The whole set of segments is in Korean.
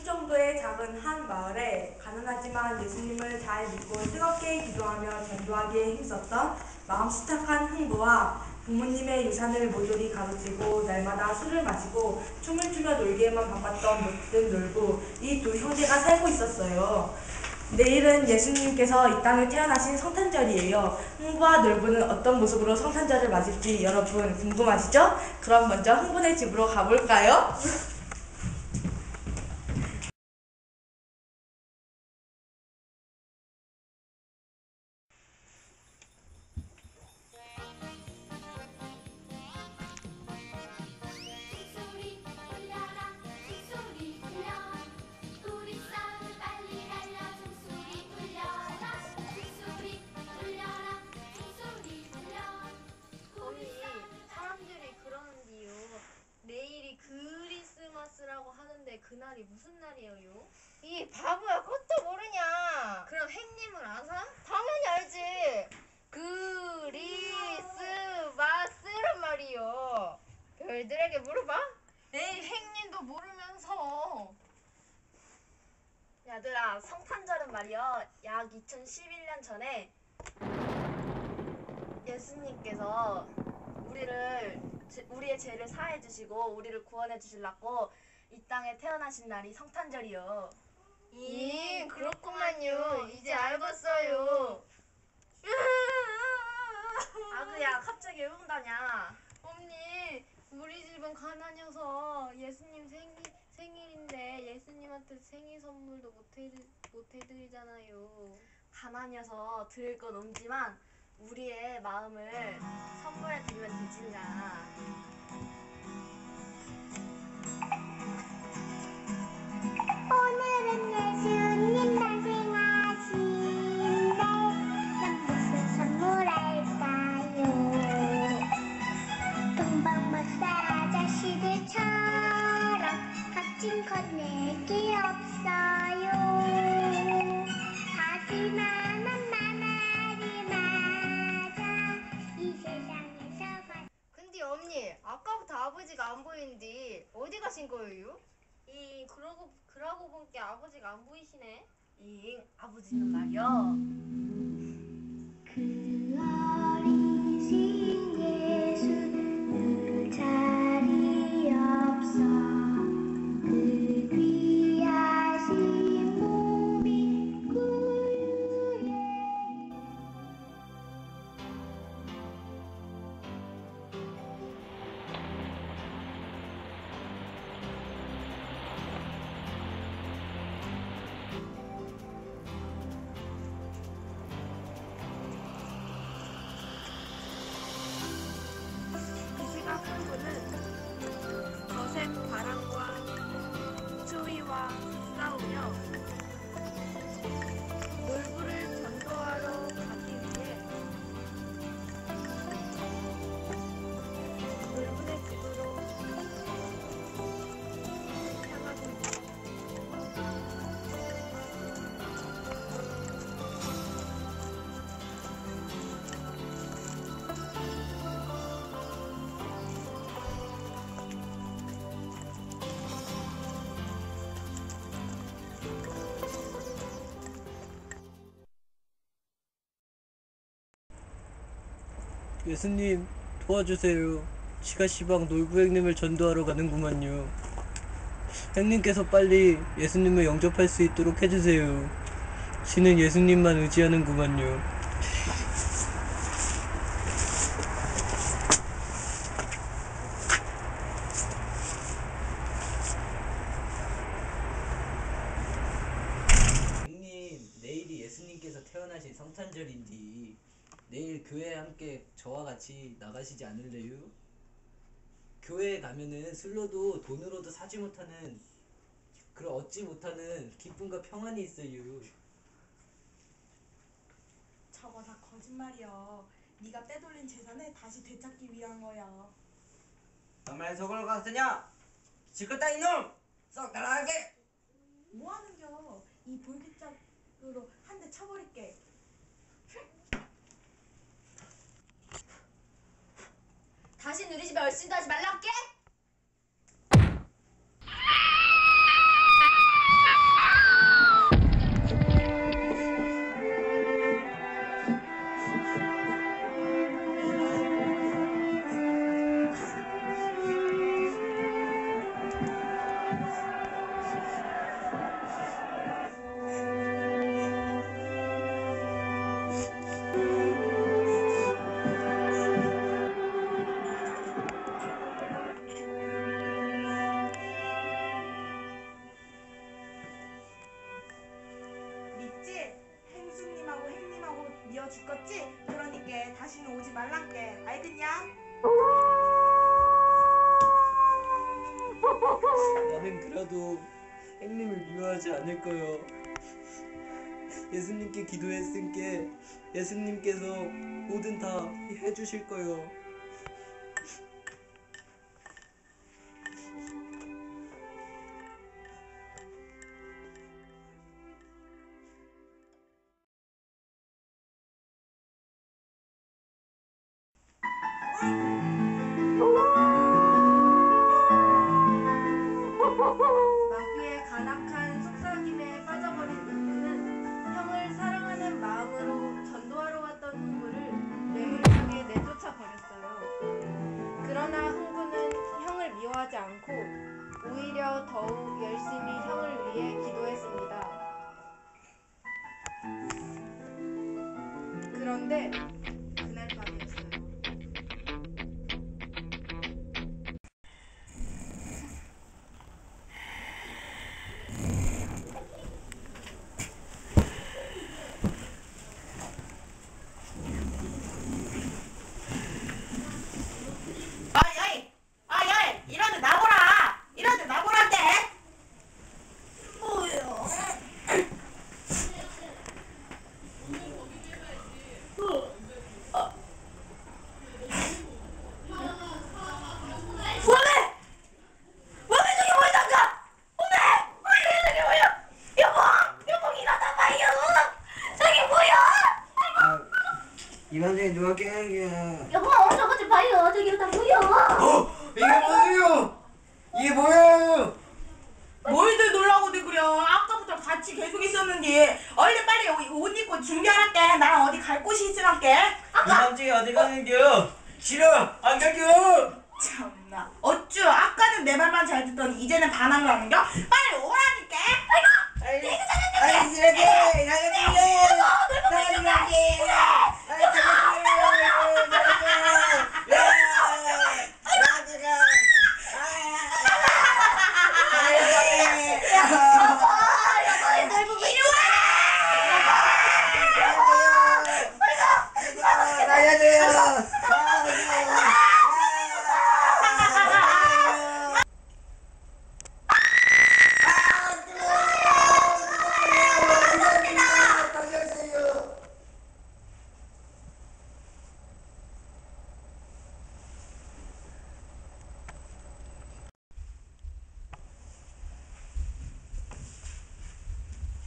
충청도의 작은 한 마을에 가난하지만 예수님을 잘 믿고 뜨겁게 기도하며 전도하기에 힘썼던 마음씨 착한 흥부와 부모님의 유산을 모조리 가로쥐고 날마다 술을 마시고 춤을 추며 놀기에만 바빴던 못된 놀부, 이 두 형제가 살고 있었어요. 내일은 예수님께서 이 땅에 태어나신 성탄절이에요. 흥부와 놀부는 어떤 모습으로 성탄절을 맞을지 여러분 궁금하시죠? 그럼 먼저 흥부네 집으로 가볼까요? 크리스마스라고 하는데 그날이 무슨 날이에요? 이 바보야, 그것도 모르냐? 그럼 행님은 아사? 당연히 알지. 그리스마스란 말이요. 별들에게 물어봐. 에이, 행님도 모르면서. 얘들아, 성탄절은 말이야 약 2011년 전에 예수님께서 우리의 죄를 사해 주시고 우리를 구원해 주시려고 이 땅에 태어나신 날이 성탄절이요. 그렇구만요. 이제 알겠어요. 아그야, 갑자기 왜 운다냐? 언니, 우리 집은 가난해서 예수님 생일인데 예수님한테 생일 선물도 못 해드리잖아요. 가난해서 드릴 건 없지만 우리의 마음을 선물해 드리면 되지냐. 오늘은 예수님 탄생하신데 난 무슨 선물할까요? 동방박사 아저씨들처럼 값진 건 내게 없어요. 하지만 만만하리 맞아 이 세상에서. 근데 언니, 아까부터 아버지가 안 보이는데 어디 가신 거예요? 그러고 보니까 아버지가 안 보이시네. 아버지는 말이야 그 어리신 예수 늘 자리 없어 그 귀하신 몸이 구유에. 이 시각 흥부는 거센 바람과 추위와 싸우며 놀부를 전도하러 가기 위해 놀부네 집으로 향하고 있습니다. 예수님 도와주세요. 지가 시방 놀부 형님을 전도하러 가는구만요. 형님께서 빨리 예수님을 영접할 수 있도록 해주세요. 지는 예수님만 의지하는구만요. 형님, 내일이 예수님께서 태어나신 성탄절인데 내일 교회에 함께 저와 같이 나가시지 않을래요? 교회에 가면은 술로도 돈으로도 사지 못하는 그런 얻지 못하는 기쁨과 평안이 있어요. 저거 다 거짓말이야. 네가 빼돌린 재산을 다시 되찾기 위한 거야. 정말 속을 갔으냐? 시끄다 이놈! 썩 날아가게! 뭐 하는겨? 이 볼기짝으로 한 대 쳐버릴게. 다신 우리 집에 얼씬도 하지 말라 할게. 나는 그래도 형님을 미워하지 않을 거요. 예수님께 기도했으니까 예수님께서 뭐든 다 해주실 거요. 마귀의 간악한 속삭임에 빠져버린 흥부는 형을 사랑하는 마음으로 전도하러 왔던 흥부를 뇌물하게 내쫓아 버렸어요. 그러나 흥부는 형을 미워하지 않고 오히려 더욱 열심히 형을 위해 기도했습니다. 그런데 그날 밤이었어요. 이러지 나보라! 이러지 나보란데! 이 밤중에 누가 깨는 게야? 여보, 저거 좀 봐요. 저기 다 보여. 이게 뭐예요? 이게 뭐예요? 뭘들 놀라고들 그려. 아까부터 같이 계속 있었는데 얼른 빨리 옷 입고 준비하랄게. 나 어디 갈 곳이 있으란게. 이 밤중에 어디 가는겨? 싫어, 안 갈겨. 참나 어쭈 아까는 내 말만 잘 듣더니 이제는 반항을 하는겨? 빨리 오라니까. 아이 싫어게, 나가줄래. 나가줄게.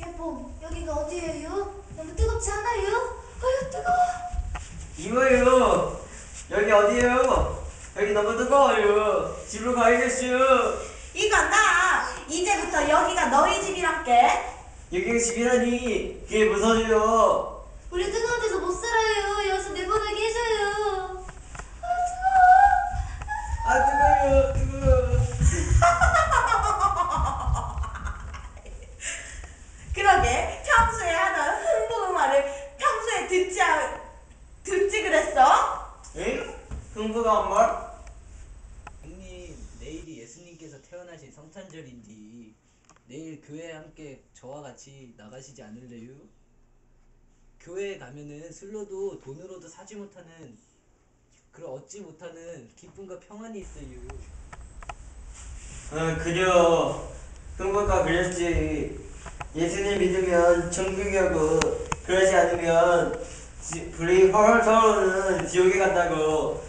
여보, 여기가 어디예요? 너무 뜨겁지 않아요? 아유, 뜨거워. 이모요. 여기 어디예요? 여기 너무 뜨거워요. 집으로 가야겠어요. 이건 나 이제부터 여기가 너희 집이란게. 여기가 집이라니 그게 무서워요. 우리 뜨거운 데서 못 살아요. 여기서 내보내게 해줘요. 아 뜨거워요, 뜨거워. 그러게 평소에 하던 흥부 말을 평소에 듣지 그랬어? 응? 흥부가 한 말? 형님, 내일이 예수님께서 태어나신 성탄절인데 내일 교회에 함께 저와 같이 나가시지 않을래요? 교회에 가면은 술로도 돈으로도 사지 못하는 그런 얻지 못하는 기쁨과 평안이 있어요. 그려. 흥부가 그랬지. 예수님 믿으면 천국이고 그러지 않으면 불이 헐헐 타오르는 지옥에 간다고.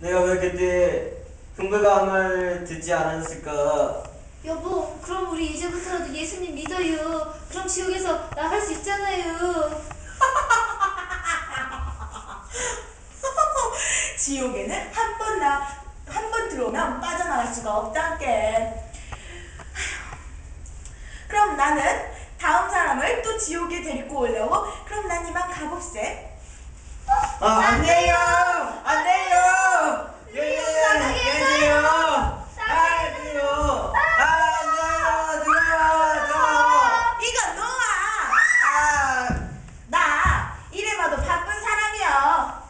내가 왜 그때 흥부가 한 말 듣지 않았을까? 여보, 그럼 우리 이제부터라도 예수님 믿어요. 그럼 지옥에서 나갈 수 있잖아요. 지옥에는 한 번 들어오면 빠져나갈 수가 없단게. 그럼 나는 다음 사람을 또 지옥에 데리고 오려고. 그럼 난 이만 가봅세. 안 돼요! 안 돼요! 안 돼요! 안 돼요! 이건 너야. 나 이래봐도 바쁜 사람이야.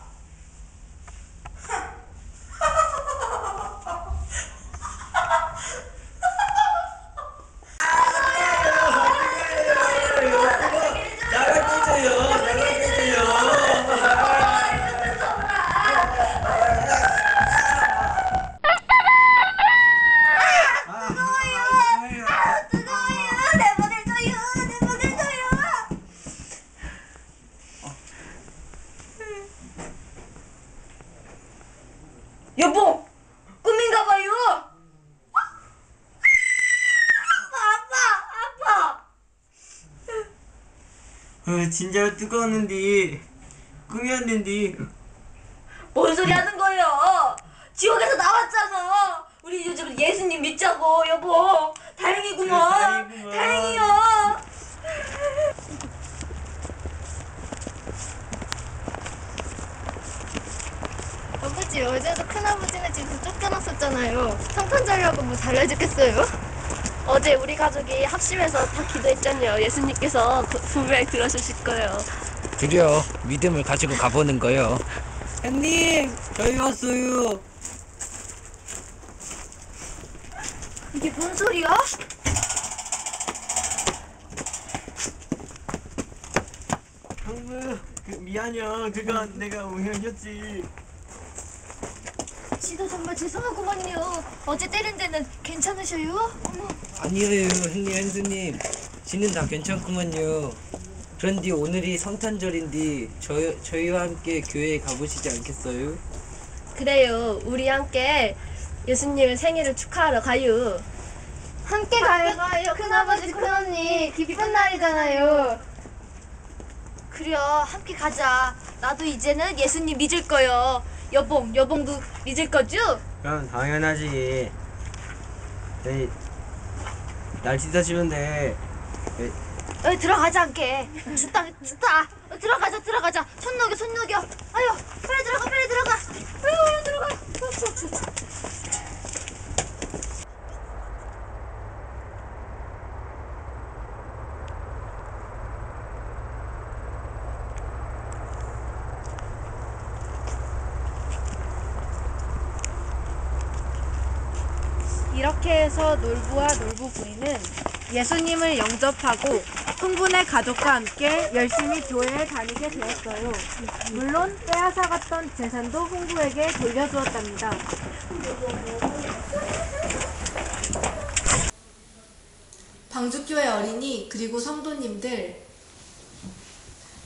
여보, 꿈인가 봐요. 진짜로 뜨거웠는디 꿈이었는디. 뭔 소리 하는 거예요? 지옥에서 나왔잖아. 우리 요즘 예수님 믿자고, 여보. 다행이구먼. 다행이구먼. 다행이요. 아버지 어제도 큰아버지네 집에서 쫓겨났었잖아요. 성탄절이라고 뭐 달라졌겠어요? 어제 우리 가족이 합심해서 다 기도했잖아요. 예수님께서 분명히 들어주실 거예요. 드려 믿음을 가지고 가보는 거요. 형님, 저희 왔어요. 이게 뭔 소리야? 형부, 미안해요. 그건 내가 우연이었지. 지도 정말 죄송하구만요. 어제 때린 데는 괜찮으셔요? 어머. 아니에요, 형님, 형수님. 지는 다 괜찮구만요. 그런데 오늘이 성탄절인데 저희와 함께 교회에 가보시지 않겠어요? 그래요. 우리 함께 예수님의 생일을 축하하러 가요. 함께 가요. 큰아버지, 큰언니. 기쁜 날이잖아요. 그래, 함께 가자. 나도 이제는 예수님 믿을 거요. 여봉도 믿을 거죠? 그럼 당연하지. 에이, 날씨 추면 돼. 들어가자, 함께. 춥다. 들어가자. 손 녹여. 아유, 빨리 들어가. 아유, 들어가. 이렇게 해서 놀부와 놀부 부인은 예수님을 영접하고 흥분의 가족과 함께 열심히 교회에 다니게 되었어요. 물론 빼앗아갔던 재산도 흥부에게 돌려주었답니다. 방주교회 어린이 그리고 성도님들,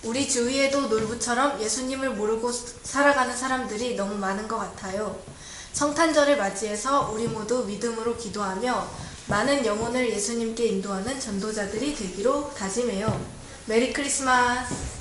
우리 주위에도 놀부처럼 예수님을 모르고 살아가는 사람들이 너무 많은 것 같아요. 성탄절을 맞이해서 우리 모두 믿음으로 기도하며 많은 영혼을 예수님께 인도하는 전도자들이 되기로 다짐해요. 메리 크리스마스!